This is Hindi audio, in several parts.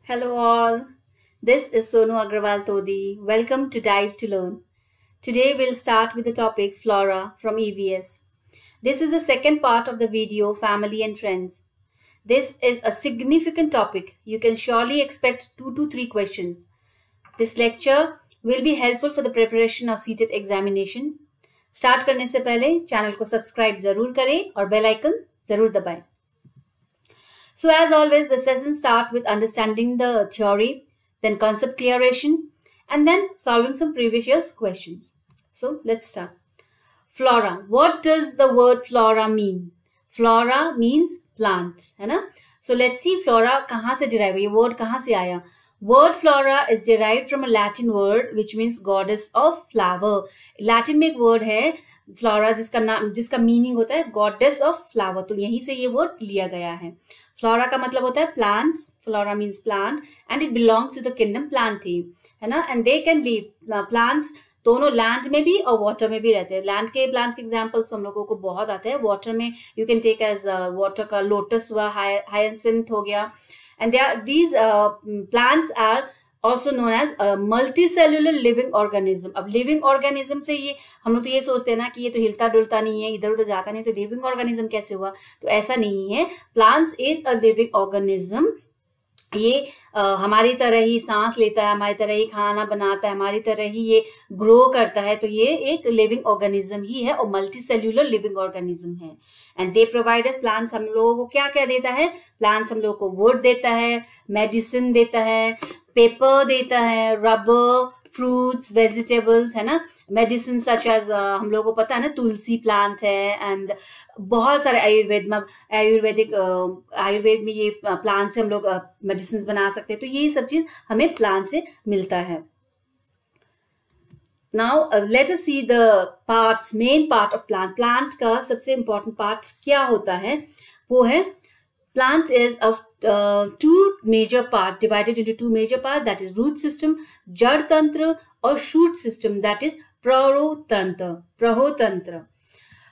Hello all, this is Sonu Agrawal Todi. Welcome to Dive to Learn. Today we'll start with the topic Flora from EVS. This is the second part of the video Family and Friends. This is a significant topic. You can surely expect 2 to 3 questions. This lecture will be helpful for the preparation of CTET examination. Start करने से पहले चैनल को सब्सक्राइब जरूर करें और बेल आइकन जरूर दबाएं. So as always, the sessions start with understanding the theory, then concept clearation, and then solving some previous year's questions. So let's start. Flora. What does the word flora mean? Flora means plants, है ना? So let's see flora कहाँ से derive ये word कहाँ से आया? Word flora is derived from a Latin word which means goddess of flower. Latin में एक word है फ्लोरा जिसका मीनिंग होता है गॉडेस ऑफ फ्लावर. तो यहीं से ये वर्ड लिया गया है. फ्लोरा का मतलब होता है plants. Flora means plant and it belongs to the kingdom plantae, है ना. And they can live plants दोनों लैंड में भी और वाटर में भी रहते हैं. लैंड के प्लांट्स के एग्जांपल्स तो हम लोगों को बहुत आते हैं. वाटर में you can take as water का लोटस हुआ, हायसिंथ हो गया. And these plants are also known as a multicellular living organism. अब living organism से ये हम लोग तो ये सोचते हैं ना कि ये तो हिलता डुलता नहीं है, इधर उधर जाता नहीं, तो living organism कैसे हुआ? तो ऐसा नहीं है. Plants is a living organism. ये हमारी तरह ही सांस लेता है, हमारी तरह ही खाना बनाता है, हमारी तरह ही ये ग्रो करता है. तो ये एक लिविंग ऑर्गेनिज्म ही है और मल्टी सेल्यूलर लिविंग ऑर्गेनिज्म है. And they provide us plants. हम लोगों को क्या क्या देता है? प्लांट्स हम लोगों को वुड देता है, मेडिसिन देता है, पेपर देता है, रबर, फ्रूट्स, वेजिटेबल्स, है ना. मेडिसिन सच एज हम लोगों को पता है ना तुलसी प्लांट है. एंड बहुत सारे आयुर्वेद में ये प्लांट से हम लोग मेडिसिन बना सकते हैं. तो ये सब चीज हमें प्लांट से मिलता है. Now let us see the parts, main part of plant. Plant का सबसे इंपॉर्टेंट पार्ट क्या होता है? वो है plant is of two major parts, divided into two major parts, that is root system, जड़ तंत्र, और shoot system, that is प्रहोतंत्र.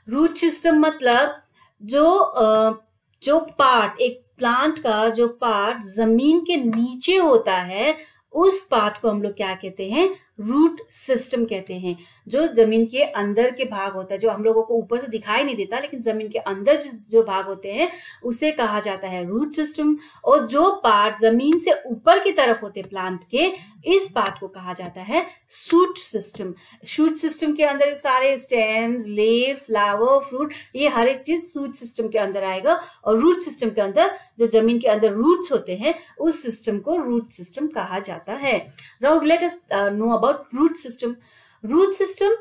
रूट सिस्टम मतलब जो पार्ट, एक प्लांट का जो पार्ट जमीन के नीचे होता है उस पार्ट को हम लोग क्या कहते हैं? रूट सिस्टम कहते हैं. जो जमीन के अंदर के भाग होता है, जो हम लोगों को ऊपर से दिखाई नहीं देता लेकिन जमीन के अंदर जो भाग होते हैं उसे कहा जाता है रूट सिस्टम. और जो पार्ट जमीन से ऊपर की तरफ होते प्लांट के, इस पार्ट को कहा जाता है शूट सिस्टम. शूट सिस्टम के अंदर सारे स्टेम्स, लीफ, फ्लावर, फ्रूट, ये हर एक चीज शूट सिस्टम के अंदर आएगा. और रूट सिस्टम के अंदर जो जमीन के अंदर रूट्स होते हैं उस सिस्टम को रूट सिस्टम कहा जाता है. Now let us know about root system. Root system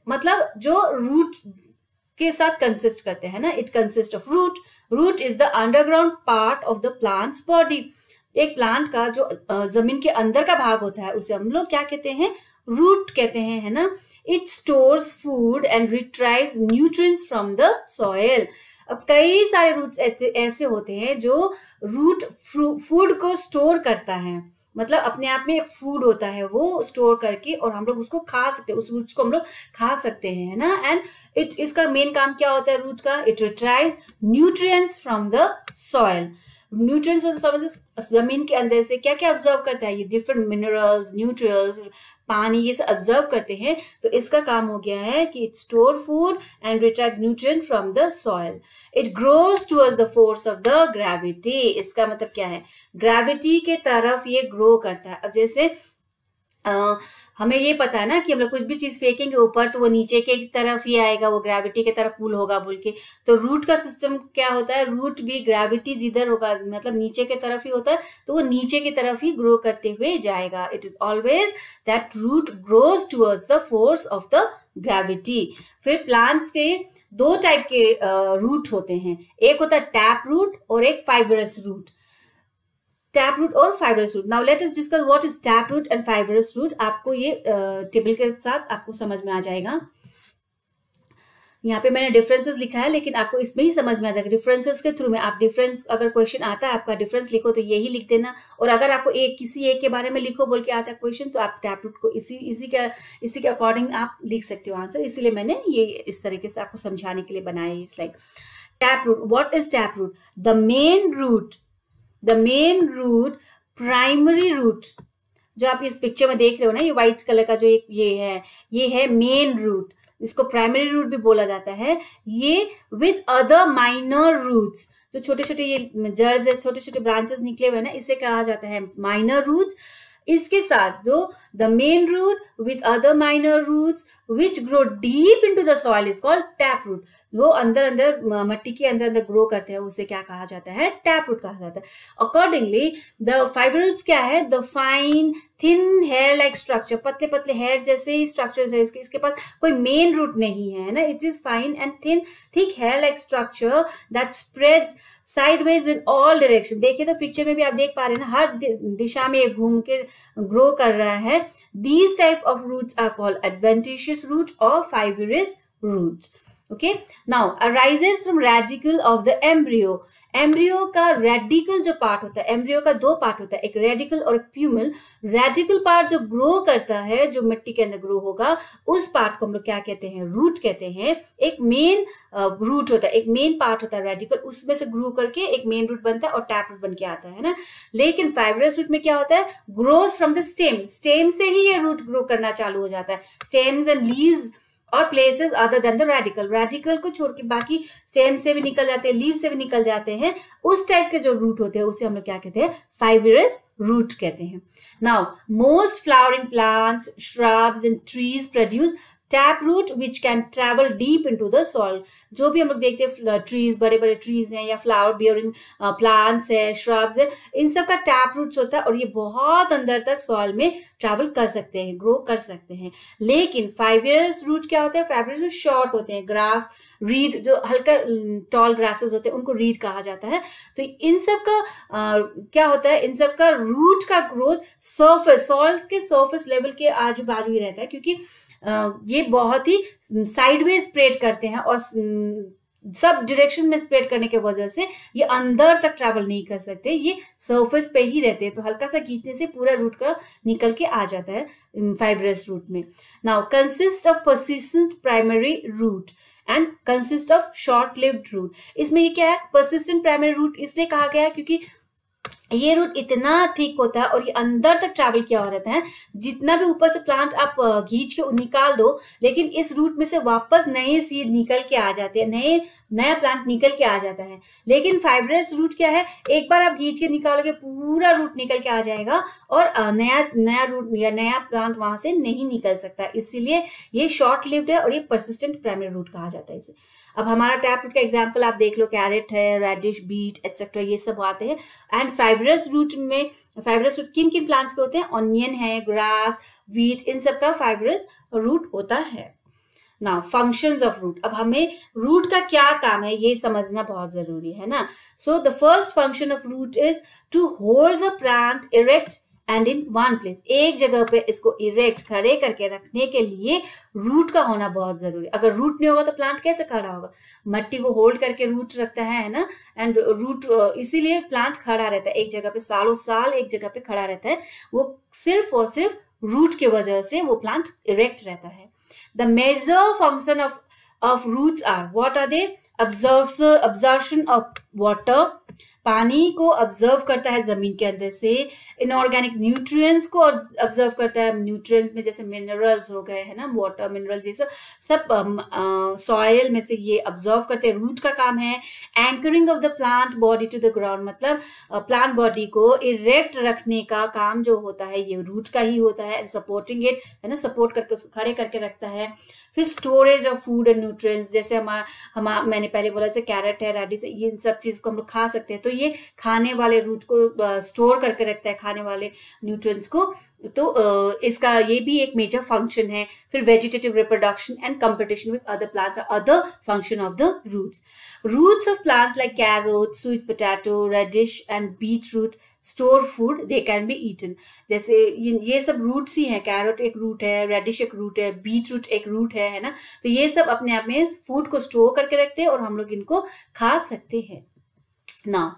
मतलब जो रूट के साथ कंसिस्ट करते हैं ना. It consist of root. Root is the underground part of the plants body. एक प्लांट का जो जमीन के अंदर का भाग होता है उसे हम लोग क्या कहते हैं? रूट कहते हैं, है ना. It stores food and रिट्राइव्स nutrients from the soil. अब कई सारे रूट्स ऐसे होते हैं जो रूट फूड को स्टोर करता है. मतलब अपने आप में एक फूड होता है वो स्टोर करके, और हम लोग उसको खा सकते हैं, उस रूट्स को हम लोग खा सकते हैं, है ना. एंड इसका मेन काम क्या होता है रूट का? It रिट्राइव्स nutrients from the soil. Nutrients from the soil जमीन के अंदर से क्या क्या ऑब्जर्व करता है? ये डिफरेंट मिनरल्स, न्यूट्रिएंट्स, पानी, ये सब ऑब्जर्व करते हैं. तो इसका काम हो गया है कि it store food and retrieve nutrient from the soil. It grows towards the force of the gravity. इसका मतलब क्या है? ग्रेविटी के तरफ ये ग्रो करता है. अब जैसे हमें ये पता है ना कि हम लोग कुछ भी चीज फेंकेंगे ऊपर तो वो नीचे के तरफ ही आएगा, वो ग्रेविटी के तरफ पुल होगा बोल के. तो रूट का सिस्टम क्या होता है? रूट भी ग्रेविटी जिधर होगा मतलब नीचे के तरफ ही होता है, तो वो नीचे की तरफ ही ग्रो करते हुए जाएगा. It is always that root grows towards the force of the gravity. फिर प्लांट्स के दो टाइप के रूट होते हैं. एक होता है टैप रूट और एक फाइबरस रूट. टैप रूट और fibrous root. Now let us discuss what is tap root and fibrous root. आपको ये टेबल के साथ आपको समझ में आ जाएगा. यहाँ पे मैंने डिफरेंसेस लिखा है लेकिन आपको इसमें ही समझ में आ जाएगा. डिफरेंसेस के थ्रू में आप डिफरेंस, अगर क्वेश्चन आता है आपका डिफरेंस लिखो तो यही लिख देना. और अगर आपको किसी एक के बारे में लिखो बोल के आता है क्वेश्चन तो आप टैप रूट को इसी के अकॉर्डिंग आप लिख सकते हो आंसर. इसीलिए मैंने ये इस तरीके से आपको समझाने के लिए बनाया ये slide. Tap root. What is tap root? The main root primary root, जो आप इस पिक्चर में देख रहे हो ना, ये व्हाइट कलर का जो एक ये है मेन रूट, इसको प्राइमरी रूट भी बोला जाता है। ये विद अदर माइनर रूट्स, जो छोटे छोटे ये जड़ से छोटे छोटे ब्रांचेस निकले हुए हैं ना, इसे कहा जाता है माइनर रूट्स। इसके साथ जो the main root with other minor roots which grow deep into the soil is called tap root. वो अंदर अंदर मट्टी के अंदर अंदर ग्रो करते हैं, उसे क्या कहा जाता है? टैप रूट कहा जाता है। अकॉर्डिंगली द फाइबर रूट्स क्या है? The fine thin hair like structure, पतले पतले हेयर जैसे ही स्ट्रक्चर है इसके पास कोई मेन रूट नहीं है ना। It is fine and thin thick hair like structure that spreads sideways in all direction. देखिए तो पिक्चर में भी आप देख पा रहे हैं ना, हर दिशा में घूम के ग्रो कर रहा है। These type of roots are called adventitious root or fibrous roots. Okay, now arises from radicle of the embryo. Embryo का रेडिकल जो पार्ट होता है, एम्ब्रियो का दो पार्ट होता है, एक रेडिकल और एक प्यूमल। रेडिकल पार्ट जो ग्रो करता है, जो मिट्टी के अंदर ग्रो होगा, उस पार्ट को हम लोग क्या कहते हैं? रूट कहते हैं। एक मेन रूट होता है, एक मेन पार्ट होता है रेडिकल, उसमें से ग्रो करके एक मेन रूट बनता है और टैप रूट बन के आता है ना। लेकिन फाइब्रस रूट में क्या होता है? Grows from the stem, stem से ही ये रूट ग्रो करना चालू हो जाता है। स्टेम्स एंड लीव्स और places other than the radical, radical को छोड़ के बाकी स्टेम से भी निकल जाते हैं, लीव से भी निकल जाते हैं। उस टाइप के जो रूट होते हैं उसे हम लोग क्या कहते हैं? फाइब्रस रूट कहते हैं। Now most flowering plants, shrubs and trees produce tap root which can travel deep into the soil. जो भी हम लोग देखते हैं ट्रीज, बड़े बड़े ट्रीज हैं या फ्लावर बियरिंग प्लांट्स है, श्रब्स है, इन सब का टैप रूट्स होता है और ये बहुत अंदर तक सॉइल में ट्रैवल कर सकते हैं, ग्रो कर सकते हैं। लेकिन फाइब्रस रूट क्या होता है? फाइब्रस रूट शॉर्ट होते हैं। ग्रास, रीड, जो हल्का टॉल ग्रासेस होते हैं उनको रीड कहा जाता है। तो इन सब का क्या होता है? इन सब का रूट का ग्रोथ सरफेस, सॉइल के सरफेस लेवल के आजू बाजू ही रहता है, क्योंकि ये बहुत ही साइडवेज स्प्रेड करते हैं और सब डायरेक्शन में स्प्रेड करने की वजह से ये अंदर तक ट्रैवल नहीं कर सकते, ये सरफेस पे ही रहते हैं। तो हल्का सा खींचने से पूरा रूट का निकल के आ जाता है फाइब्रस रूट में। Now consist of persistent primary root and consist of short lived root. इसमें ये क्या है? परसिस्टेंट प्राइमरी रूट इसलिए कहा गया है क्योंकि ये रूट इतना थिक होता है और ये अंदर तक ट्रैवल किया हुआ रहता है। जितना भी ऊपर से प्लांट आप खींच के निकाल दो, लेकिन इस रूट में से वापस नए सीड निकल के आ जाते हैं, नया प्लांट निकल के आ जाता है। लेकिन फाइब्रस रूट क्या है? एक बार आप खींच के निकालोगे पूरा रूट निकल के आ जाएगा और नया रूट या नया प्लांट वहां से नहीं निकल सकता। इसीलिए ये शॉर्ट लिव्ड है और ये परसिस्टेंट प्राइमरी रूट कहा जाता है इसे। अब हमारा टैप रूट का एग्जांपल आप देख लो, कैरेट है, रेडिश, बीट एटसेट्रा, ये सब आते हैं। एंड फाइब्रस रूट में, फाइब्रस रूट किन किन प्लांट्स के होते हैं? ऑनियन है, ग्रास, व्हीट, इन सब का फाइब्रस रूट होता है। Now functions of root. अब हमें रूट का क्या काम है ये समझना बहुत जरूरी है ना। So the first function of root is to hold the plant erect and in one place. एक जगह पे इसको इरेक्ट, खड़े करके रखने के लिए रूट का होना बहुत जरूरी है। अगर रूट नहीं होगा तो प्लांट कैसे खड़ा होगा? मट्टी को होल्ड करके रूट रखता है ना, एंड रूट इसीलिए प्लांट खड़ा रहता है एक जगह पे, सालों साल एक जगह पे खड़ा रहता है। वो सिर्फ और सिर्फ रूट के वजह से वो प्लांट इरेक्ट रहता है। The major function of roots are, what are they? Absorption of water, पानी को ऑब्जर्व करता है जमीन के अंदर से। इनऑर्गेनिक न्यूट्रिएंट्स को ऑब्जर्व करता है, न्यूट्रिएंट्स में जैसे मिनरल्स हो गए है ना, वाटर मिनरल्स, ये सब सॉइल में से ये ऑब्जर्व करते हैं। रूट का काम है anchoring of the plant body to the ground, मतलब प्लांट बॉडी को इरेक्ट रखने का काम जो होता है ये रूट का ही होता है। सपोर्टिंग इट, है ना, सपोर्ट करके उसको खड़े करके रखता है। फिर storage of food and nutrients, जैसे मैंने पहले बोला जैसे कैरेट है, रेडिश, ये सब चीज को हम लोग खा सकते हैं, तो ये खाने वाले रूट को स्टोर करके रखता है, खाने वाले न्यूट्रिएंट्स को। तो इसका ये भी एक मेजर फंक्शन है। फिर vegetative reproduction and competition with other plants are other function of the roots of plants like carrot, sweet potato, radish and beet root store food, they can be eaten. जैसे ये सब रूट्स ही हैं, कैरोट एक रूट है, रेडिश एक रूट है, बीट रूट एक रूट है ना। तो ये सब अपने आप में फूड को स्टोर करके रखते हैं और हम लोग इनको खा सकते हैं। Now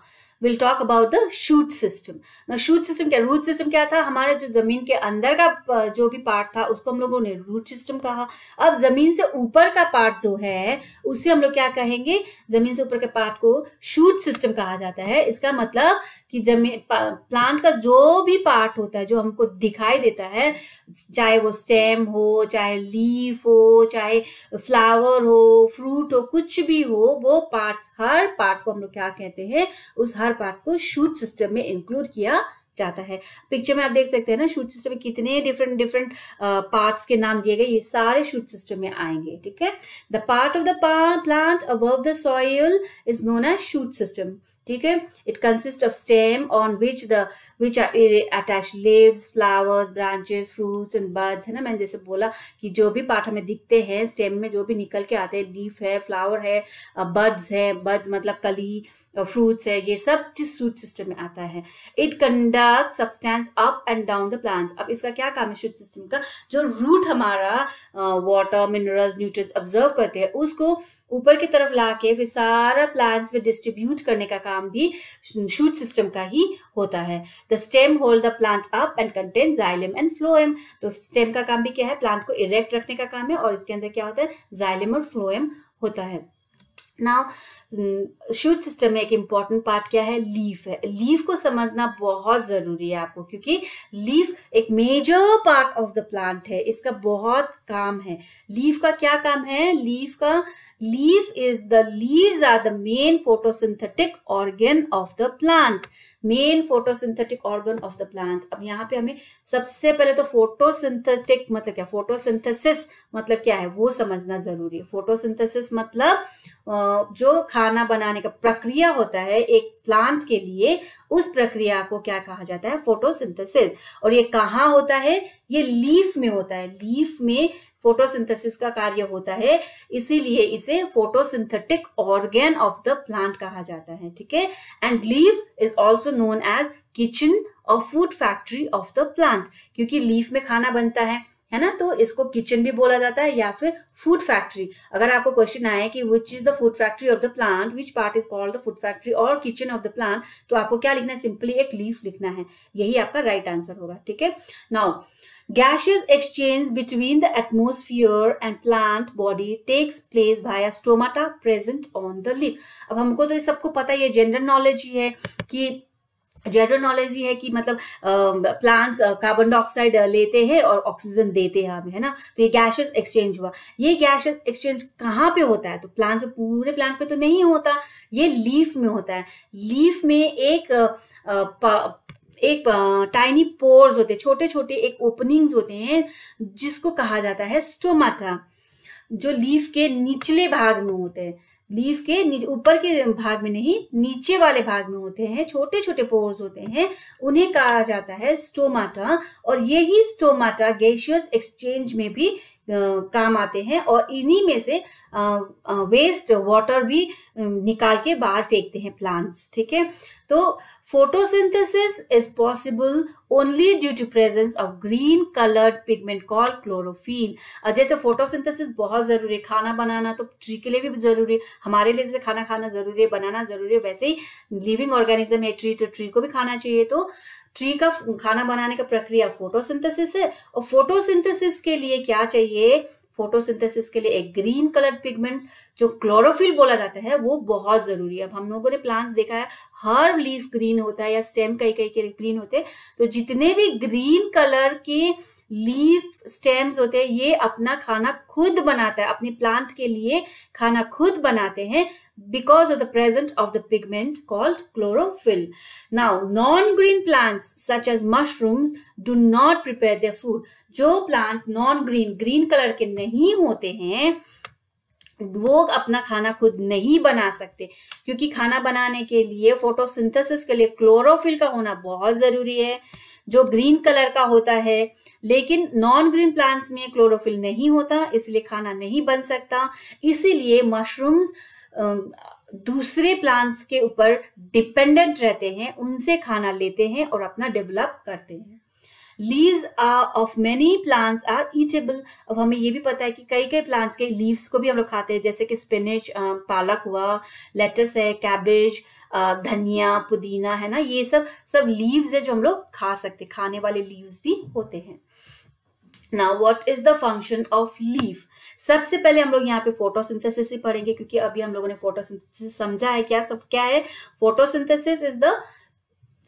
we'll talk about the shoot system. Now shoot system क्या, root system क्या था, हमारे जो जमीन के अंदर का जो भी पार्ट था उसको हम लोगों ने root system कहा. अब जमीन से ऊपर का पार्ट जो है उसे हम लोग क्या कहेंगे, जमीन से ऊपर के पार्ट को shoot system कहा जाता है. इसका मतलब कि जमीन प्लांट का जो भी पार्ट होता है जो हमको दिखाई देता है, चाहे वो स्टेम हो, चाहे लीफ हो, चाहे फ्लावर हो, फ्रूट हो, कुछ भी हो, वो पार्ट्स, हर पार्ट को हम लोग क्या कहते हैं, उस हर पार्ट को शूट सिस्टम में इंक्लूड किया जाता है. पिक्चर में आप देख सकते हैं ना, शूट सिस्टम में कितने डिफरेंट पार्ट्स के नाम दिए गए, ये सारे शूट सिस्टम में आएंगे. ठीक है. The part of the plant above the soil is known as shoot system. ठीक है. It consist of stem on which are attached leaves, flowers, branches, fruits and birds. है ना, मैंने जैसे बोला कि जो भी पार्ट हमें दिखते हैं स्टेम में, जो भी निकल के आते हैं, लीफ है, फ्लावर है, बर्ड्स है, बर्ड्स मतलब कली, फ्रूट्स है, ये सब चीज शूट सिस्टम में आता है. It conduct substance up and down the plants. अब इसका क्या काम है शूट सिस्टम का, जो रूट हमारा वाटर, मिनरल्स, न्यूट्रिएंट्स ऑब्जर्व करते हैं उसको ऊपर की तरफ लाके फिर सारा प्लांट्स में डिस्ट्रीब्यूट करने का काम भी शूट सिस्टम का ही होता है. The stem hold the plant up and contain xylem and phloem. तो स्टेम का काम भी क्या है, प्लांट को इरेक्ट रखने का काम है, और इसके अंदर क्या होता है, जाइलम और फ्लोएम होता है. नाउ शूट सिस्टम में एक इम्पॉर्टेंट पार्ट क्या है, लीफ है. लीफ को समझना बहुत जरूरी है आपको, क्योंकि लीफ एक major part of the plant है, इसका बहुत काम है. लीफ का क्या काम है, leaves are the main photosynthetic organ of the plant. Main photosynthetic organ of the plant. अब यहाँ पे हमें सबसे पहले तो फोटोसिंथेटिक मतलब क्या, फोटोसिंथेसिस मतलब क्या है वो समझना जरूरी है. फोटोसिंथेसिस मतलब जो खाना बनाने का प्रक्रिया होता है एक प्लांट के लिए, उस प्रक्रिया को क्या कहा जाता है, फोटोसिंथेसिस. और ये कहाँ होता है, ये लीफ में होता है. लीफ में फोटोसिंथेसिस का कार्य होता है, इसीलिए इसे photosynthetic organ of the plant कहा जाता है. ठीक है. And leaf is also known as kitchen और food factory of the plant, क्योंकि लीफ में खाना बनता है ना, तो इसको किचन भी बोला जाता है या फिर फूड फैक्ट्री. अगर आपको क्वेश्चन आए कि which is the food factory of the plant, which part is called the food factory और किचन ऑफ द प्लांट, तो आपको क्या लिखना है, सिंपली एक लीफ लिखना है. यही आपका राइट आंसर होगा. ठीक है. Now gaseous exchange between the atmosphere and plant body takes place via stomata present on the leaf. अब हमको तो ये सबको पता है, ये जनरल नॉलेज ही है कि मतलब प्लांट्स कार्बन डाइऑक्साइड लेते हैं और ऑक्सीजन देते हैं हमें, है ना. तो ये गैशियस एक्सचेंज हुआ. ये गैशियस एक्सचेंज कहाँ पे होता है, तो प्लांट पे, पूरे प्लांट पे तो नहीं होता, ये लीफ में होता है. लीफ में एक टाइनी पोर्स होते हैं, छोटे छोटे एक ओपनिंग्स होते हैं, जिसको कहा जाता है स्टोमाटा, जो लीफ के निचले भाग में होते हैं. लीफ के नीचे, ऊपर के भाग में नहीं, नीचे वाले भाग में होते हैं, छोटे छोटे पोर्स होते हैं, उन्हें कहा जाता है स्टोमाटा. और यही स्टोमाटा गैसियस एक्सचेंज में भी काम आते हैं, और इन्हीं में से वेस्ट वाटर भी निकाल के बाहर फेंकते हैं प्लांट्स. ठीक है. तो photosynthesis is possible only due to presence of green coloured pigment called chlorophyll. जैसे फोटोसिंथेसिस बहुत जरूरी है, खाना बनाना तो ट्री के लिए भी जरूरी है, हमारे लिए जैसे खाना खाना जरूरी है, बनाना जरूरी है, वैसे ही लिविंग ऑर्गेनिज्म है ट्री, तो ट्री को भी खाना चाहिए. तो ट्री का खाना बनाने का प्रक्रिया फोटोसिंथेसिस है, और फोटोसिंथेसिस के लिए क्या चाहिए, फोटोसिंथेसिस के लिए एक ग्रीन कलर पिगमेंट जो क्लोरोफिल बोला जाता है वो बहुत जरूरी है. अब हम लोगों ने प्लांट्स देखा है, हर लीफ ग्रीन होता है या स्टेम कई कई के ग्रीन होते हैं. तो जितने भी ग्रीन कलर के लीफ स्टेम्स होते हैं, ये अपना खाना खुद बनाता है, अपने प्लांट के लिए खाना खुद बनाते हैं, because of the presence of the pigment called chlorophyll. Now, non-green plants such as mushrooms do not prepare their food. जो प्लांट non-green, green कलर के नहीं होते हैं, वो अपना खाना खुद नहीं बना सकते, क्योंकि खाना बनाने के लिए, फोटोसिंथेसिस के लिए क्लोरोफिल का होना बहुत जरूरी है, जो ग्रीन कलर का होता है. लेकिन नॉन ग्रीन प्लांट्स में क्लोरोफिल नहीं होता, इसलिए खाना नहीं बन सकता. इसीलिए मशरूम्स दूसरे प्लांट्स के ऊपर डिपेंडेंट रहते हैं, उनसे खाना लेते हैं और अपना डेवलप करते हैं. Leaves of many plants are eatable. अब हमें ये भी पता है कि कई कई प्लांट्स के लीव्स को भी हम लोग खाते हैं, जैसे कि स्पिनिच, पालक हुआ, लेटस है, कैबेज, धनिया, पुदीना है ना, ये सब लीव्स है जो हम लोग खा सकते, खाने वाले लीव्स भी होते हैं। Now what is the function of leaf? सबसे पहले हम लोग यहाँ पे फोटोसिंथेसिस ही पढ़ेंगे, क्योंकि अभी हम लोगों ने फोटोसिंथेसिस समझा है। क्या है photosynthesis? Is the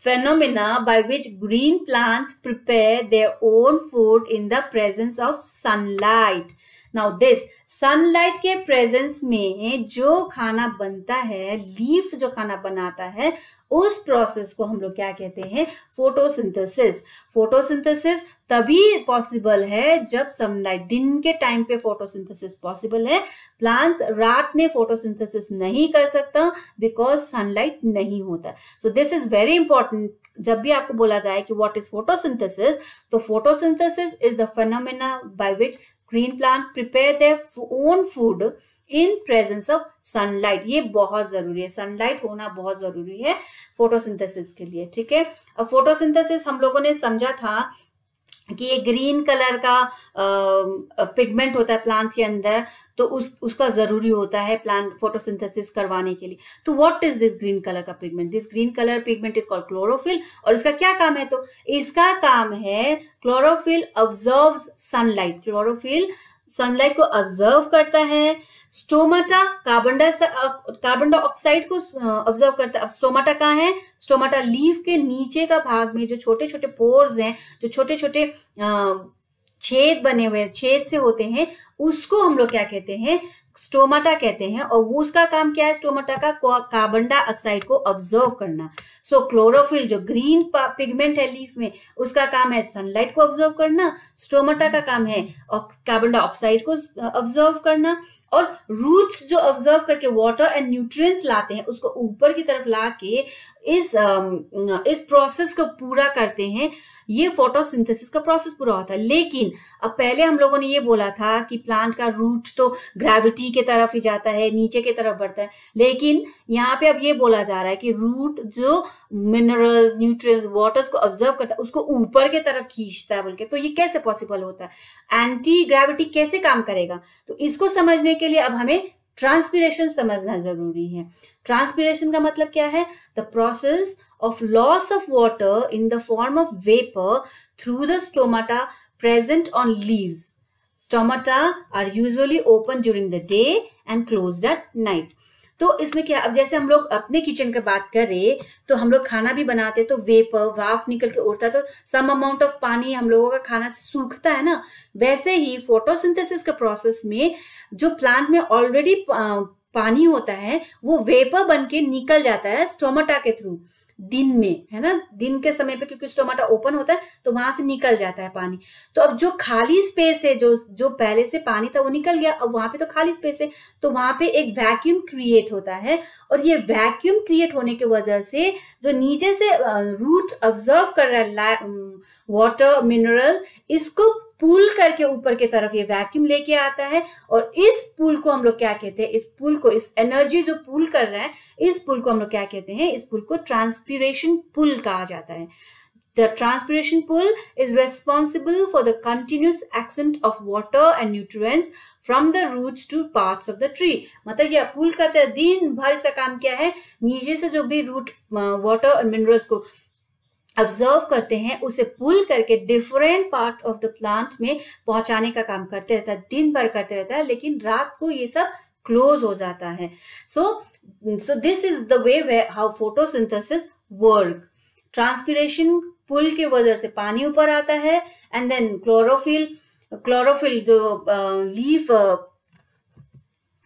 phenomena by which green plants prepare their own food in the presence of sunlight. Now this sunlight के presence में जो खाना बनता है, लीफ जो खाना बनाता है, उस प्रोसेस को हम लोग क्या कहते हैं? फोटोसिंथेसिस। फोटोसिंथेसिस तभी पॉसिबल है जब सनलाइट, दिन के टाइम पे फोटोसिंथेसिस पॉसिबल है। प्लांट्स रात में फोटोसिंथेसिस नहीं कर सकता बिकॉज सनलाइट नहीं होता। सो दिस इज वेरी इंपॉर्टेंट। जब भी आपको बोला जाए कि व्हाट इज फोटोसिंथेसिस, तो photosynthesis is the phenomena by which green plant prepare their own food in presence of sunlight. ये बहुत जरूरी है, सनलाइट होना बहुत जरूरी है फोटोसिंथेसिस के लिए, ठीक है। अब फोटोसिंथेसिस हम लोगों ने समझा था कि ये ग्रीन कलर का पिगमेंट होता है प्लांट के अंदर, तो उसका जरूरी होता है प्लांट फोटोसिंथेसिस करवाने के लिए। तो what is this green colour का pigment? This green colour pigment is called chlorophyll. और इसका क्या काम है? तो इसका काम है, chlorophyll observes sunlight. Chlorophyll sunlight को ऑब्जर्व करता है। स्टोमाटा कार्बन डाइऑक्साइड को ऑब्जर्व करता है। अब स्टोमाटा कहाँ है? स्टोमाटा लीफ के नीचे का भाग में जो छोटे छोटे पोर्स हैं, जो छोटे छोटे छेद बने हुए, छेद से होते हैं, उसको हम लोग क्या कहते हैं? स्टोमाटा कहते हैं। और वो उसका काम क्या है? स्टोमाटा का कार्बन डाइऑक्साइड को ऑब्जर्व करना। सो क्लोरोफिल जो ग्रीन पिगमेंट है लीफ में, उसका काम है सनलाइट को ऑब्जर्व करना। स्टोमाटा का काम है कार्बन डाइऑक्साइड को ऑब्जर्व करना। और रूट्स जो ऑब्जर्व करके वाटर एंड न्यूट्रिएंट्स लाते हैं, उसको ऊपर की तरफ ला के इस प्रोसेस को पूरा करते हैं। ये फोटोसिंथेसिस का प्रोसेस पूरा होता है। लेकिन अब पहले हम लोगों ने ये बोला था कि प्लांट का रूट तो ग्रेविटी के तरफ ही जाता है, नीचे की तरफ बढ़ता है। लेकिन यहाँ पे अब ये बोला जा रहा है कि रूट जो मिनरल्स, न्यूट्रिएंट्स, वाटर्स को ऑब्जर्व करता है, उसको ऊपर की तरफ खींचता है बोल के। तो ये कैसे पॉसिबल होता है? एंटी ग्रेविटी कैसे काम करेगा? तो इसको समझने के लिए अब हमें ट्रांसपिरेशन समझना जरूरी है। ट्रांसपिरेशन का मतलब क्या है? The process of loss of water in the form of vapor through the stomata present on leaves. Stomata are usually open during the day and closed at night. तो इसमें क्या, अब जैसे हम लोग अपने किचन की बात करें तो हम लोग खाना भी बनाते तो वेपर, वाफ निकल के उड़ता, तो सम अमाउंट ऑफ पानी हम लोगों का खाना सूखता है ना। वैसे ही फोटोसिंथेसिस के प्रोसेस में जो प्लांट में ऑलरेडी पानी होता है, वो वेपर बन के निकल जाता है स्टोमाटा के थ्रू दिन में, है ना। दिन के समय पे क्योंकि स्टोमाटा ओपन होता है तो वहां से निकल जाता है पानी। तो अब जो खाली स्पेस है, जो पहले से पानी था वो निकल गया, अब वहां पे तो खाली स्पेस है, तो वहां पे एक वैक्यूम क्रिएट होता है। और ये वैक्यूम क्रिएट होने की वजह से जो नीचे से रूट ऑब्जर्व कर रहा है वाटर, मिनरल्स, इसको पुल करके ऊपर की तरफ ये वैक्यूम लेके आता है। और इस पुल को हम लोग क्या कहते हैं? इस पुल को, इस एनर्जी जो पुल कर रहा है, इस पुल को हम लोग क्या कहते हैं? इस पुल को ट्रांसपिरेशन पुल कहा जाता है। The transpiration pull is responsible for the continuous ascent of water and nutrients from the roots to parts of the tree. मतलब ये पुल करते हैं, दिन भर इसका काम क्या है? नीचे से जो भी रूट वाटर और मिनरल्स को ऑब्जर्व करते हैं, उसे पुल करके different part of the plant में पहुंचाने का काम करते रहता है, दिन भर करते रहता है। लेकिन रात को ये सब क्लोज हो जाता है। So this is the way how photosynthesis work. Transpiration pull की वजह से पानी ऊपर आता है, एंड देन क्लोरोफिल जो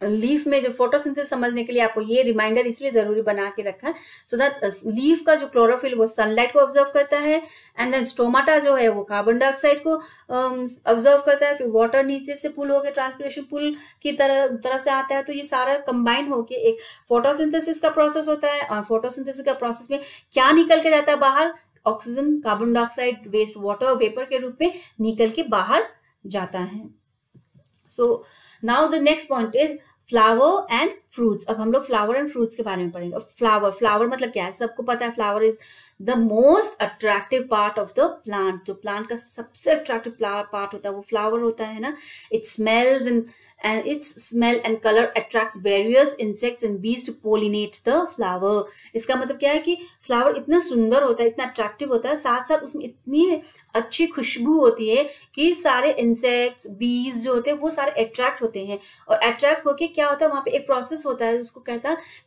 लीफ में जो फोटोसिंथेसिस समझने के लिए आपको ये रिमाइंडर इसलिए जरूरी बना के रखा, सो दैट लीफ का जो क्लोरोफिल वो सनलाइट को ऑब्जर्व करता है, एंड देन स्टोमाटा जो है वो कार्बन डाइऑक्साइड को ऑब्जर्व करता है। फिर वाटर नीचे से पुल होकर ट्रांसपिरेशन पुल की तरह से आता है। तो ये सारा कंबाइन होके एक फोटोसिंथेसिस का प्रोसेस होता है। और फोटोसिंथेसिस का प्रोसेस में क्या निकल के जाता है बाहर? Oxygen, carbon dioxide, waste water, vapour के रूप में निकल के बाहर जाता है। So now the next point is flower and fruits. अब हम लोग फ्लावर एंड फ्रूट्स के बारे में पढ़ेंगे। फ्लावर मतलब क्या है? सबको पता है flower is the most attractive part of the plant, जो प्लांट का सबसे अट्रैक्टिव पार्ट होता है वो फ्लावर होता है ना. It smells and its smell and color attracts various insects and bees to pollinate the flower. इसका मतलब क्या है कि फ्लावर इतना सुंदर होता है, इतना अट्रैक्टिव होता है, साथ साथ उसमें इतनी अच्छी खुशबू होती है कि सारे इंसेक्ट्स, बीज जो होते हैं वो सारे अट्रैक्ट होते हैं. और अट्रैक्ट होके क्या होता है, वहां पे एक प्रोसेस होता है, उसको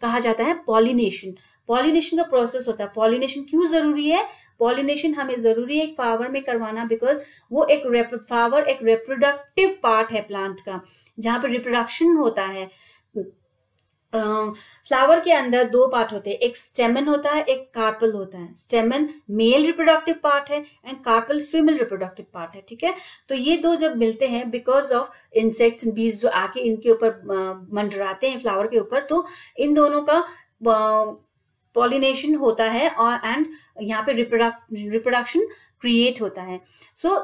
कहा जाता है पॉलिनेशन. पॉलिनेशन का प्रोसेस होता है. पॉलिनेशन क्यों जरूरी है? पॉलिनेशन हमें जरूरी है एक फ्लावर में करवाना, बिकॉज वो फ्लावर एक रिप्रोडक्टिव पार्ट है प्लांट का, जहां पे रिप्रोडक्शन होता है. फ्लावर के अंदर दो पार्ट होते हैं, एक स्टेमन होता है, एक कार्पल होता है. स्टेमन मेल रिप्रोडक्टिव पार्ट है and carpel female reproductive part है. ठीक है, तो ये दो जब मिलते हैं बिकॉज ऑफ इंसेक्ट्स एंड बीज जो आके इनके ऊपर मंडराते हैं फ्लावर के ऊपर, तो इन दोनों का पॉलिनेशन होता है और एंड यहाँ पे रिप्रोडक्शन क्रिएट होता है. सो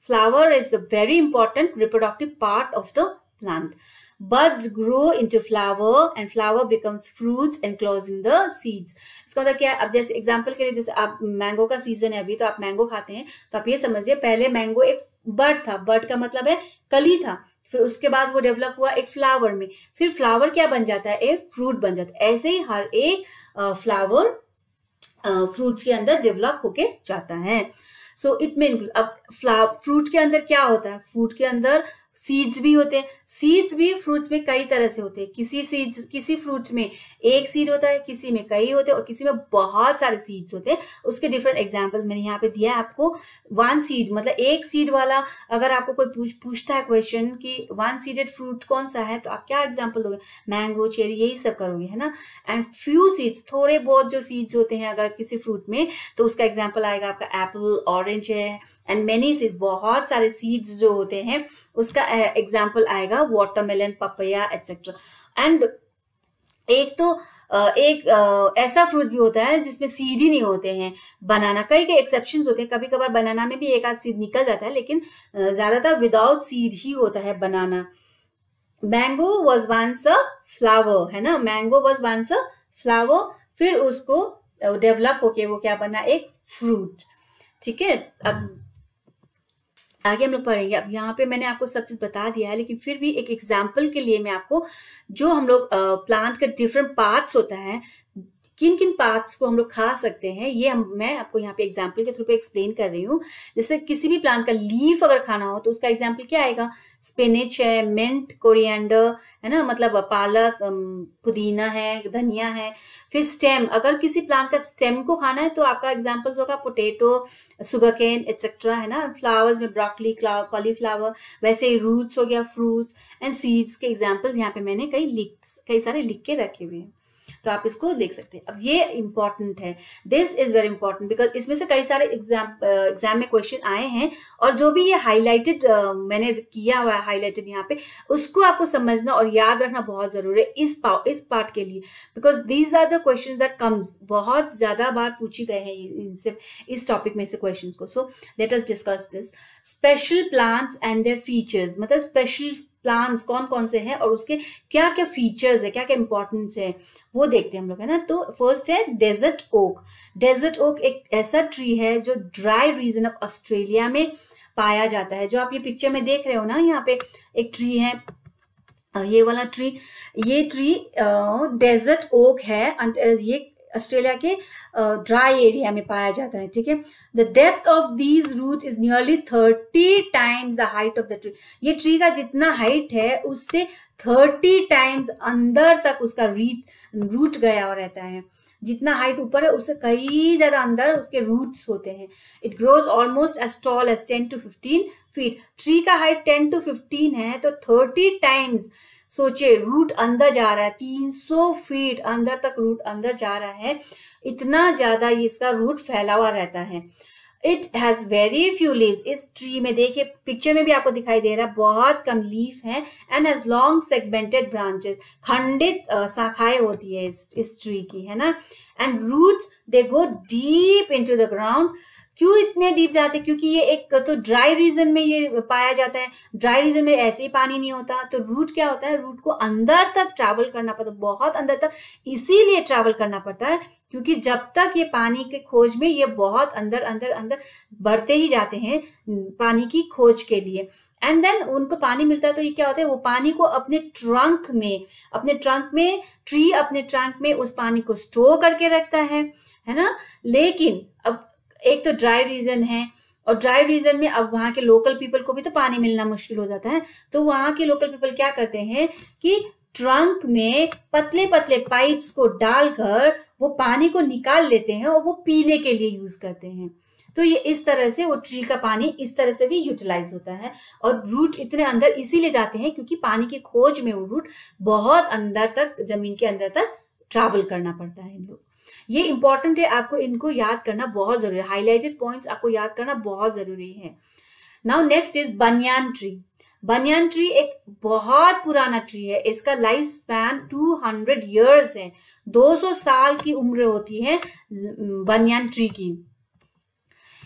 flower is the very important reproductive part of the plant. Buds grow into flower and flower becomes fruits enclosing the seeds. इसका मतलब क्या है? अब जैसे एग्जांपल के लिए, जैसे आप मैंगो का सीजन है अभी, तो आप मैंगो खाते हैं, तो आप ये समझिए पहले मैंगो एक बर्ड था. बर्ड का मतलब है कली था. फिर उसके बाद वो डेवलप हुआ एक फ्लावर में. फिर फ्लावर क्या बन जाता है? एक फ्रूट बन जाता है. ऐसे ही हर एक फ्लावर फ्रूट्स के अंदर डेवलप होके जाता है. सो इट मीन अब फ्रूट के अंदर क्या होता है? फ्रूट के अंदर सीड्स भी होते हैं. सीड्स भी फ्रूट्स में कई तरह से होते हैं. किसी फ्रूट में एक सीड होता है, किसी में कई होते हैं और किसी में बहुत सारे सीड्स होते हैं. उसके डिफरेंट एग्जांपल मैंने यहाँ पे दिया है आपको. वन सीड मतलब एक सीड वाला, अगर आपको कोई पूछता है क्वेश्चन कि वन सीडेड फ्रूट कौन सा है, तो आप क्या एग्जाम्पल दोगे? मैंगो, चेरी, यही सब करोगे, है ना. एंड फ्यू सीड्स, थोड़े बहुत जो सीड्स होते हैं अगर किसी फ्रूट में, तो उसका एग्जाम्पल आएगा आपका एप्पल, ऑरेंज है. एंड मेनी सीड, बहुत सारे सीड्स जो होते हैं उसका एग्जाम्पल आएगा वाटरमेलन, पपैया एटसेट्रा. एंड एक ऐसा फ्रूट भी होता है जिसमें सीड ही नहीं होते हैं, बनाना. कई एक्सेप्शंस होते हैं, कभी कभार बनाना में भी एक आध सीड निकल जाता है, लेकिन ज्यादातर विदाउट सीड ही होता है बनाना. Mango was once a flower, है ना. Mango was once a flower, फिर उसको डेवलप होके वो क्या बना? एक फ्रूट. ठीक है, अब आगे हम लोग पढ़ेंगे. अब यहाँ पे मैंने आपको सब चीज बता दिया है, लेकिन फिर भी एक एग्जाम्पल के लिए मैं आपको, जो हम लोग प्लांट का डिफरेंट पार्ट्स होता है, किन किन पार्ट्स को हम लोग खा सकते हैं, ये मैं आपको यहाँ पे एग्जाम्पल के थ्रू पे एक्सप्लेन कर रही हूँ. जैसे किसी भी प्लांट का लीफ अगर खाना हो तो उसका एग्जाम्पल क्या आएगा? स्पिनिच है, मिंट, कोरिएंडर, है ना, मतलब पालक, पुदीना है, धनिया है. फिर स्टेम, अगर किसी प्लांट का स्टेम को खाना है तो आपका एग्जाम्पल्स होगा पोटैटो, सुगरकेन एटसेट्रा, है ना. फ्लावर्स में ब्रोकली, कॉलीफ्लावर. वैसे ही रूट्स हो गया, फ्रूट्स. एंड सीड्स के एग्जाम्पल्स यहाँ पे मैंने कई सारे लिख के रखे हुए हैं, तो आप इसको देख सकते हैं. अब ये इंपॉर्टेंट है, this is very important, because इसमें से कई सारे एग्जाम में क्वेश्चन आए हैं, और जो भी ये हाईलाइटेड मैंने किया हुआ है, हाईलाइटेड यहाँ पे, उसको आपको समझना और याद रखना बहुत जरूरी है इस पार्ट के लिए, because these are the question that comes. बहुत ज्यादा बार पूछे गए हैं इनसे, इस टॉपिक में से क्वेश्चन को. So let us discuss this. Special plants and their features, मतलब स्पेशल प्लांट्स कौन कौन से हैं और उसके क्या क्या फीचर्स है, क्या क्या इंपॉर्टेंस है, वो देखते हैं हम लोग, है ना. तो फर्स्ट है डेजर्ट ओक. डेजर्ट ओक एक ऐसा ट्री है जो ड्राई रीजन ऑफ ऑस्ट्रेलिया में पाया जाता है. जो आप ये पिक्चर में देख रहे हो ना, यहाँ पे एक ट्री है, ये वाला ट्री, ये ट्री डेजर्ट ओक है. ये ऑस्ट्रेलिया के ड्राई एरिया में पाया जाता है. ठीक है, the depth of these root is nearly 30 times the height of the tree. ये ट्री का जितना हाइट है उससे 30 टाइम्स अंदर तक उसका रूट गया और रहता है. जितना हाइट ऊपर है उससे कई ज्यादा अंदर उसके रूट्स होते हैं. It grows almost as tall as 10 to 15 feet. Tree का हाइट 10 to 15 है, तो 30 टाइम्स सोचे रूट अंदर जा रहा है. 300 फीट अंदर तक रूट अंदर जा रहा है. इतना ज्यादा इसका रूट फैला हुआ रहता है. It has very few leaves. इस ट्री में देखिए, पिक्चर में भी आपको दिखाई दे रहा है, बहुत कम लीफ है. And has long segmented branches. खंडित शाखाएं होती है इस ट्री की, है ना. And roots they go deep into the ground. क्यों इतने डीप जाते हैं? क्योंकि ये एक तो ड्राई रीजन में ये पाया जाता है. ड्राई रीजन में ऐसे ही पानी नहीं होता, तो रूट क्या होता है, रूट को अंदर तक ट्रैवल करना पड़ता है, बहुत अंदर तक. इसीलिए ट्रैवल करना पड़ता है क्योंकि जब तक ये पानी के खोज में ये बहुत अंदर अंदर अंदर बढ़ते ही जाते हैं पानी की खोज के लिए, एंड देन उनको पानी मिलता है तो ये क्या होता है, वो पानी को अपने ट्रंक में ट्री अपने ट्रंक में उस पानी को स्टोर करके रखता है ना। लेकिन अब एक तो ड्राई रीजन है, और ड्राई रीजन में अब वहां के लोकल पीपल को भी तो पानी मिलना मुश्किल हो जाता है, तो वहां के लोकल पीपल क्या करते हैं कि ट्रंक में पतले पतले पाइप्स को डालकर वो पानी को निकाल लेते हैं और वो पीने के लिए यूज करते हैं। तो ये इस तरह से वो ट्री का पानी इस तरह से भी यूटिलाइज होता है। और रूट इतने अंदर इसीलिए जाते हैं क्योंकि पानी की खोज में वो रूट बहुत अंदर तक, जमीन के अंदर तक ट्रैवल करना पड़ता है इन लोग। ये इंपॉर्टेंट है, आपको इनको याद करना बहुत जरूरी है, हाईलाइटेड पॉइंट्स आपको याद करना बहुत जरूरी है। Now next is banyan tree. Banyan tree एक बहुत पुराना ट्री है, इसका लाइफ स्पैन 200 years है, 200 साल की उम्र होती है बनियान ट्री की।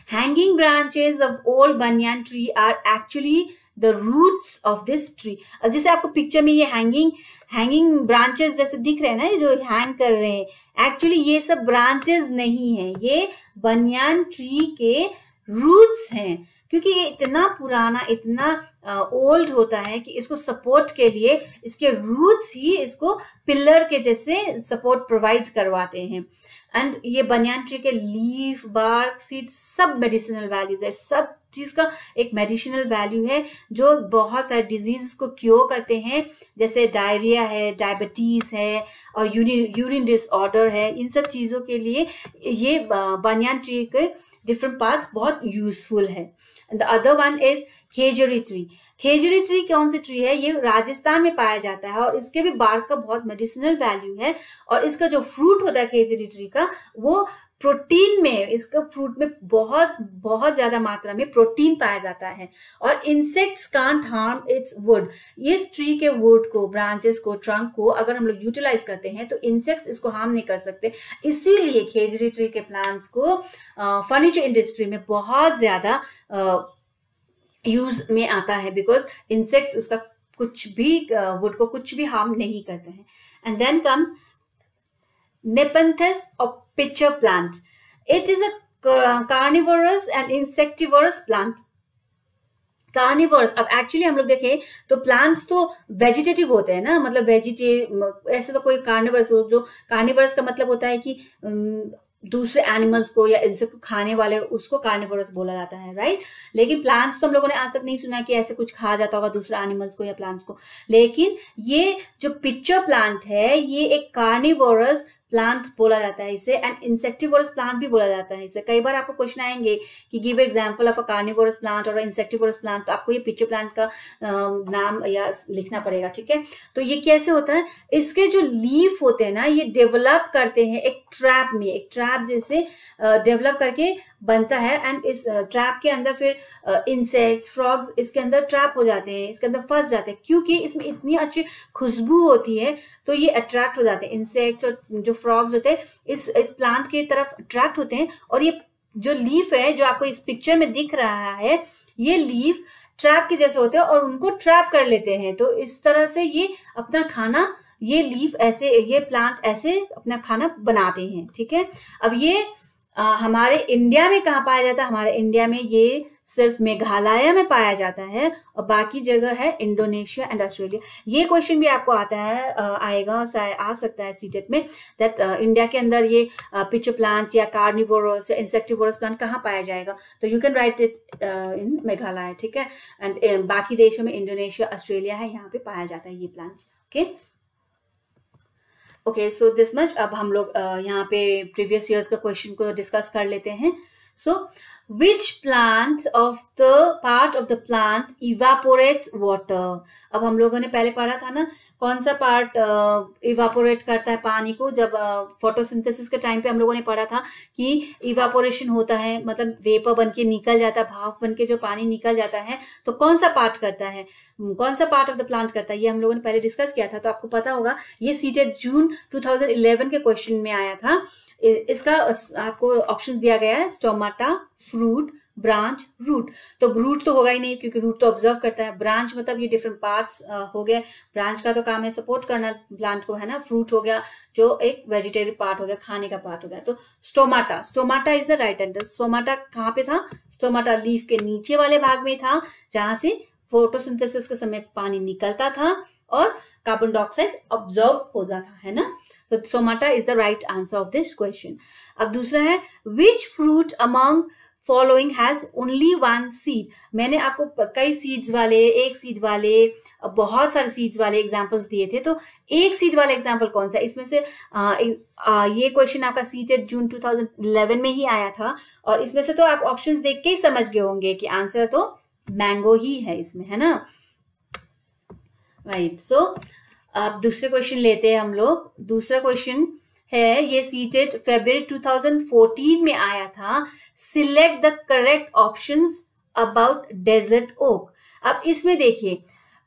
Hanging branches of old banyan tree are actually the roots of this tree। अब जैसे आपको पिक्चर में ये हैंगिंग ब्रांचेस जैसे दिख रहे हैं ना, जो हैंग कर रहे हैं, एक्चुअली ये सब ब्रांचेस नहीं है, ये बनियान ट्री के रूट्स हैं, क्योंकि ये इतना पुराना, इतना ओल्ड होता है कि इसको सपोर्ट के लिए इसके रूट्स ही इसको पिलर के जैसे सपोर्ट प्रोवाइड करवाते हैं। एंड ये बनियान ट्री के लीफ, बार्क, सीड सब मेडिसिनल वैल्यूज है, सब चीज का एक मेडिसिनल वैल्यू है जो बहुत सारे डिजीज को क्योर करते हैं, जैसे डायरिया है, डायबिटीज है और यूरिन डिसऑर्डर है। इन सब चीजों के लिए ये बनियान ट्री के डिफरेंट पार्ट्स बहुत यूजफुल है। The other one is khejri tree. Khejri tree कौन सी ट्री है, ये राजस्थान में पाया जाता है और इसके भी बार्क का बहुत मेडिसिनल वैल्यू है। और इसका जो फ्रूट होता है खेजड़ी ट्री का, वो प्रोटीन में, इसका फ्रूट में बहुत बहुत ज्यादा मात्रा में प्रोटीन पाया जाता है। और insects can't harm it's would. इस ट्री के वुड को, ब्रांचेस को, ट्रंक को अगर हम लोग यूटिलाइज करते हैं तो इंसेक्ट्स इसको हार्म नहीं कर सकते। इसीलिए खेजड़ी ट्री के प्लांट्स को फर्नीचर इंडस्ट्री में बहुत ज्यादा यूज में आता है, बिकॉज इंसेक्ट्स उसका कुछ भी वुड को कुछ भी हार्म नहीं करते हैं। And then comes Nepenthes or pitcher plant. It is a carnivorous and insectivorous plant. Carnivores, अब एक्चुअली हम लोग देखें तो प्लांट्स तो वेजिटेटिव होते हैं ना, मतलब ऐसे तो कोई कार्निवर्स, जो कार्निवर्स का मतलब होता है कि दूसरे एनिमल्स को या इंसेक्ट को खाने वाले, उसको कार्निवोरस बोला जाता है, राइट। लेकिन प्लांट्स तो हम लोगों ने आज तक नहीं सुना कि ऐसे कुछ खा जाता होगा दूसरे एनिमल्स को या प्लांट्स को। लेकिन ये जो पिक्चर प्लांट है, ये एक कार्निवोरस प्लांट बोला जाता है इसे, एंड इंसेक्टिवोरस प्लांट भी बोला जाता है इसे। कई बार आपको क्वेश्चन आएंगे कि give example of a carnivorous plant और इंसेक्टिवोरस प्लांट, तो आपको ये पिक्चर प्लांट का नाम या लिखना पड़ेगा, ठीक है। तो ये कैसे होता है, इसके जो लीफ होते हैं ना, ये डेवलप करते हैं एक ट्रैप में, एक ट्रैप जैसे डेवलप करके बनता है। एंड इस ट्रैप के अंदर फिर इंसेक्ट्स, फ्रॉग्स इसके अंदर ट्रैप हो जाते हैं, इसके अंदर फंस जाते हैं, क्योंकि इसमें इतनी अच्छी खुशबू होती है तो ये अट्रैक्ट हो जाते हैं। इंसेक्ट्स और जो फ्रॉग्स होते हैं इस प्लांट की तरफ अट्रैक्ट होते हैं। और ये जो लीफ है जो आपको इस पिक्चर में दिख रहा है, ये लीफ ट्रैप के जैसे होते हैं और उनको ट्रैप कर लेते हैं। तो इस तरह से ये अपना खाना, ये लीफ ऐसे, ये प्लांट ऐसे अपना खाना बनाते हैं, ठीक है। अब ये हमारे इंडिया में कहाँ पाया जाता है, हमारे इंडिया में ये सिर्फ मेघालय में पाया जाता है और बाकी जगह है इंडोनेशिया एंड ऑस्ट्रेलिया। ये क्वेश्चन भी आपको आता है, आएगा, आ सकता है सीटेट में, दैट इंडिया के अंदर ये पिक्चर प्लांट या कार्निवोरस या इंसेक्टिवोरस प्लांट कहाँ पाया जाएगा। तो you can write it in Meghalaya, ठीक है। एंड बाकी देशों में इंडोनेशिया, ऑस्ट्रेलिया है, यहाँ पे पाया जाता है ये plants, okay. Okay, so this much. अब हम लोग यहाँ पे प्रीवियस ईयर्स का क्वेश्चन को डिस्कस कर लेते हैं। So which plant of the part of the plant evaporates water. अब हम लोगों ने पहले पढ़ा था ना, कौन सा पार्ट इवापोरेट करता है पानी को। जब फोटोसिंथेसिस के टाइम पे हम लोगों ने पढ़ा था कि इवापोरेशन होता है, मतलब वेपर बन के निकल जाता है, भाप बन के जो पानी निकल जाता है, तो कौन सा पार्ट करता है, कौन सा पार्ट ऑफ द प्लांट करता है, ये हम लोगों ने पहले डिस्कस किया था। तो आपको पता होगा, ये सीटेट जून 2011 के क्वेश्चन में आया था। इसका आपको ऑप्शन दिया गया है स्टोमाटा, फ्रूट, ब्रांच, रूट। तो रूट तो होगा ही नहीं क्योंकि रूट तो ऑब्जर्व करता है। ब्रांच मतलब ये डिफरेंट पार्ट्स हो गए। ब्रांच का तो काम है सपोर्ट करना प्लांट को, है ना। फ्रूट हो गया जो एक वेजिटेटिव पार्ट हो गया, खाने का पार्ट हो गया। तो stomata, stomata is the right answer. Stomata कहाँ पे था? स्टोमाटा लीफ के नीचे वाले भाग में था जहां से फोटोसिंथेसिस के समय पानी निकलता था और कार्बन डाइऑक्साइड ऑब्जॉर्ब होता था, है ना। तो stomata is the right answer of this question. अब दूसरा है which fruit among following has only one seed. मैंने आपको कई सीड्स वाले, एक सीड वाले, बहुत सारे सीड्स वाले एग्जांपल्स दिए थे। तो एक सीड वाला एग्जांपल कौन सा? इसमें से ये क्वेश्चन आपका सीटेट जून 2011 में ही आया था और इसमें से तो आप ऑप्शंस देख के ही समझ गए होंगे कि आंसर तो मैंगो ही है इसमें, है ना। राइट, सो अब दूसरे क्वेश्चन लेते हैं हम लोग। दूसरा क्वेश्चन है, ये सीटेट फरवरी 2014 में आया था। Select the correct options about desert oak. अब इसमें देखिए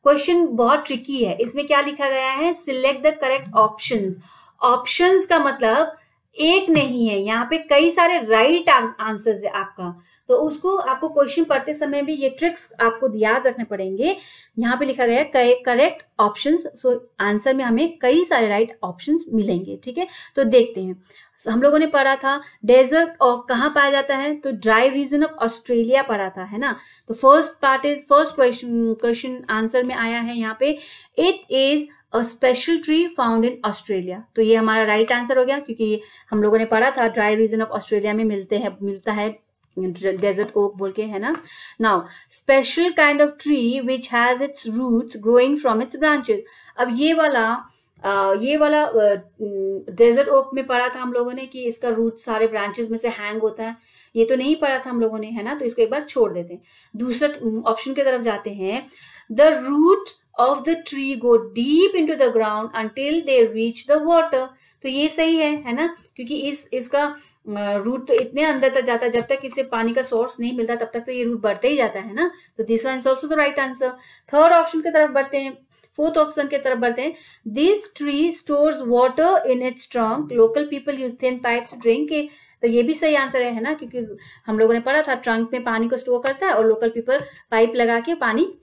क्वेश्चन बहुत ट्रिकी है। इसमें क्या लिखा गया है? Select the correct options. Options का मतलब एक नहीं है, यहाँ पे कई सारे राइट आंसर्स है आपका। तो उसको आपको क्वेश्चन पढ़ते समय भी ये ट्रिक्स आपको याद रखने पड़ेंगे। यहाँ पे लिखा गया है करेक्ट ऑप्शंस। सो आंसर में हमें कई सारे राइट ऑप्शंस मिलेंगे, ठीक है। तो देखते हैं, हम लोगों ने पढ़ा था डेजर्ट और कहाँ पाया जाता है, तो ड्राई रीजन ऑफ ऑस्ट्रेलिया पढ़ा था, है ना। तो फर्स्ट क्वेश्चन आंसर में आया है यहाँ पे, it is a special tree found in Australia. तो ये हमारा राइट आंसर हो गया क्योंकि हम लोगों ने पढ़ा था ड्राई रीजन ऑफ ऑस्ट्रेलिया में मिलता है डेजर्ट ओक बोल के, है ना। Now special kind of tree which has its roots growing from its branches. अब ये वाला डेजर्ट ओक में पढ़ा था हम लोगों ने कि इसका रूट सारे ब्रांचेस में से हैंग होता है। ये तो नहीं पढ़ा था हम लोगों ने, है ना। तो इसको एक बार छोड़ देते हैं, दूसरा ऑप्शन की तरफ जाते हैं। The root of the tree go deep into the ground until they reach the water. तो ये सही है ना, क्योंकि इसका रूट तो इतने अंदर तक जाता है, जब तक इसे पानी का सोर्स नहीं मिलता तब तक तो ये रूट बढ़ते ही जाता है ना। तो this one is also the right answer. Third option की तरफ बढ़ते हैं, फोर्थ ऑप्शन की तरफ बढ़ते हैं। This tree stores water in its trunk, local people use thin pipes to drink it. तो ये भी सही आंसर है ना, क्योंकि हम लोगों ने पढ़ा था ट्रंक में पानी को स्टोर करता है और लोकल पीपल पाइप लगा के पानी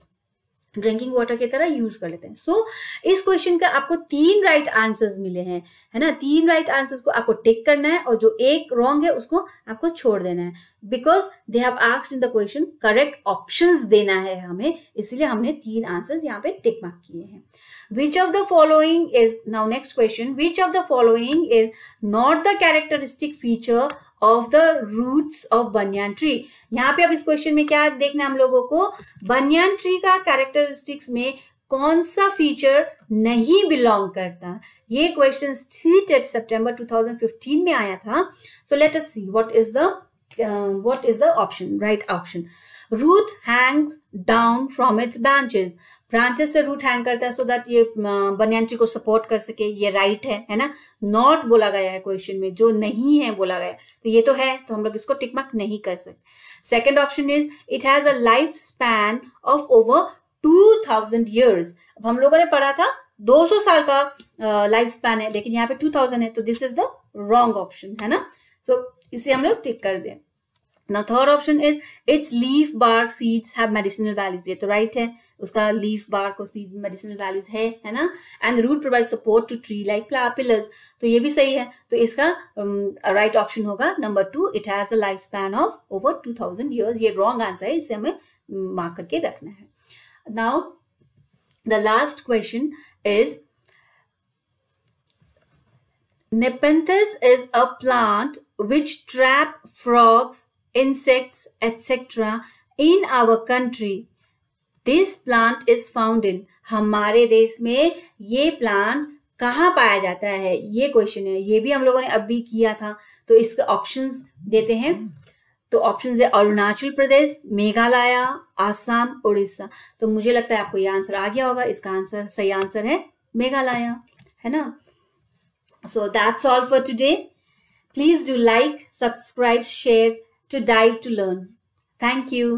ड्रिंकिंग वाटर की तरह यूज कर लेते हैं। सो इस क्वेश्चन का आपको 3 राइट आंसर्स मिले हैं, है ना। 3 राइट आंसर्स को आपको टिक करना है और जो एक रॉन्ग है उसको आपको छोड़ देना है, because they have asked in the question correct options देना है हमें, इसलिए हमने 3 आंसर्स यहाँ पे टिक मार्क किए हैं। Which of the following is, now next question, which of the following is not the characteristic feature of the roots of banyan tree? यहाँ पे अब इस क्वेश्चन में क्या देखना हम लोगों को, banyan tree का कैरेक्टरिस्टिक्स में कौन सा फीचर नहीं बिलोंग करता। ये क्वेश्चन सीटेट सितंबर 2015 में आया था। So let us see what is the option, right option. Root hangs down from its branches. Branches से रूट हैंग करता है सो दैट ये बनियान ट्री को सपोर्ट कर सके। ये राइट है ना। नॉट बोला गया है क्वेश्चन में, जो नहीं है बोला गया, तो ये तो है, तो हम लोग इसको टिक मार्क नहीं कर सकते। Second option is it has a life span of over 2000 years। अब हम लोगों ने पढ़ा था 200 साल का लाइफ स्पैन है, लेकिन यहाँ पे 2000 है, तो this is the wrong option, है ना। सो इसे हम लोग टिक कर दें। Now third option is its leaf bark seeds have medicinal values। ये तो राइट है, उसका लीफ बार्क और सीड मेडिसिनल वैल्यूज है ना। And root provide support to tree like pillars, तो ये भी सही है। तो इसका राइट ऑप्शन होगा number 2, it has the life span of over 2000 years। ये रॉन्ग आंसर है, इसे हमें मार्क करके रखना है। Now the last question is Nepenthes is a plant which trap frogs, insects, etc. in our country. This plant is found in, हमारे देश में ये प्लांट कहाँ पाया जाता है, ये क्वेश्चन है। ये भी हम लोगों ने अभी किया था, तो इसके ऑप्शंस देते हैं। तो ऑप्शंस है अरुणाचल प्रदेश, मेघालय, आसाम, उड़ीसा। तो मुझे लगता है आपको ये आंसर आ गया होगा। इसका आंसर सही आंसर है मेघालय, है ना। So that's all for today. Please do like, subscribe, share to dive to learn. Thank you.